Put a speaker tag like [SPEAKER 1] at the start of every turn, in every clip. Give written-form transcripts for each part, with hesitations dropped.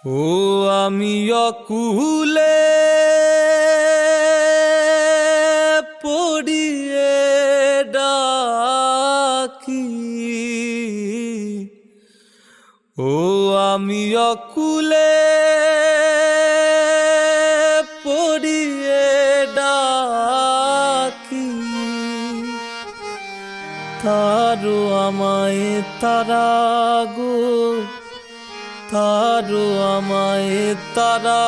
[SPEAKER 1] ও আমি অকুলে পড়িয়ে ডাকি, ও আমি অকুলে পড়িয়ে ডাকি, তারো আমায় তারা গো, তারো আমায় তারা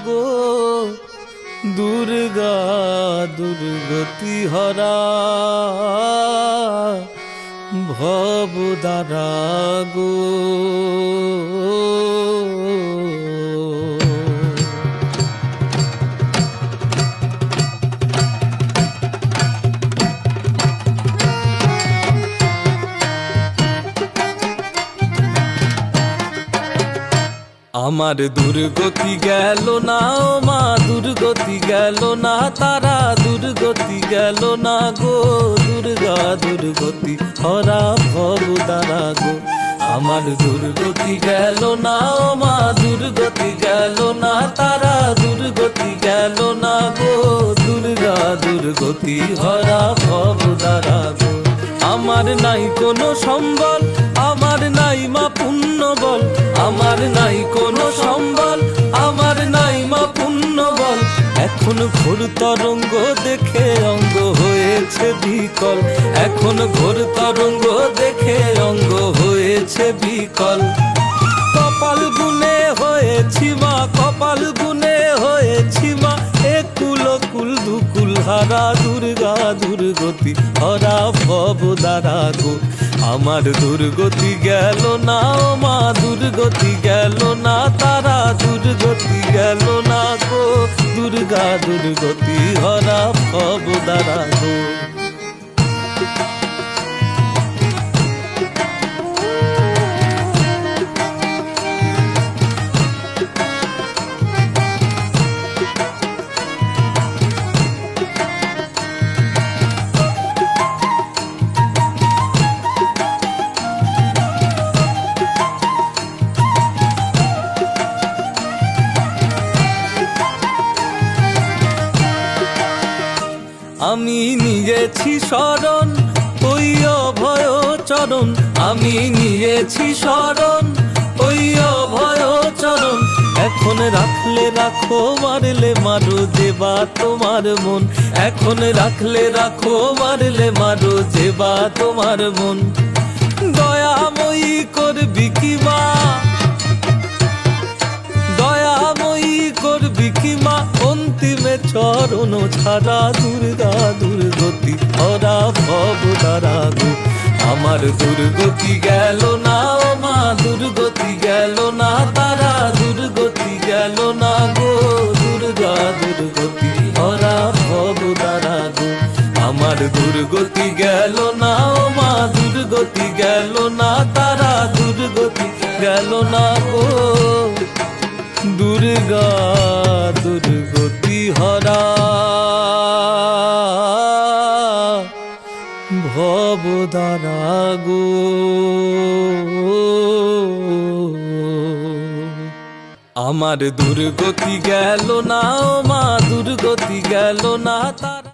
[SPEAKER 1] গো, দুর্গা দুর্গতি হরা ভবদারা গো। আমার দুর্গতি গেল না ও মা, দুর্গতি গেল না, তারা দুর্গতি গেল না গো, দুর্গা দুর্গতি হরা ভবদারা গো। আমার দুর্গতি গেল না ও মা, দুর্গতি গেল না, তারা দুর্গতি গেল না গো, দুর্গা দুর্গতি হরা ভবদারা গো। আমার নাই কোনো সম্বল, আমার নাই মা পুণ্য বল, আমার নাই কোনো সম্বল, আমার নাই মা পুণ্য বল। এখন ঘোর তরঙ্গ দেখে অঙ্গ হয়েছে বিকল, এখন ঘোর তরঙ্গ দেখে অঙ্গ হয়েছে বিকল। কপাল গুনে হয়েছি মা, কপাল গুনে হয়েছি মা, একুল কুল দুকুল হারা দুর্গা দুর্গতি হরা ভবদারা গো। আমার দুর্গতি গেল না ও মা, দুর্গতি গেল না, তারা দুর্গতি গেল না গো, দুর্গা দুর্গতি হরা ভবদারা গো। আমি নিয়েছি শরণ ওই অভয় চরণ, আমি নিয়েছি শরণ ওই অভয় চরণ। এখন রাখলে রাখো, মারলে মারো যেবা তোমার মন, এখন রাখলে রাখো, মারলে মারো যেবা তোমার মন। দয়াময়ী করবি কি মা, দয়াময়ী করবি কি মা, অন্তিমে চরণ ছাড়া দুর্গা দুর্গতি হরা ভবদারা গো। আমার দুর্গতি গেল না ও মা, দুর্গতি গেল না, তারা দুর্গতি গেল না গো, দুর্গা দুর্গতি হরা ভবদারা গো। আমার দুর্গতি গেল না ও মা, দুর্গতি গেল না, তারা দুর্গতি গেল না গো, দুর্গা দুর্গতি হরা ভবদারা গো। আমার দুর্গতি গেল না ও মা, দুর্গতি গেল না, তারা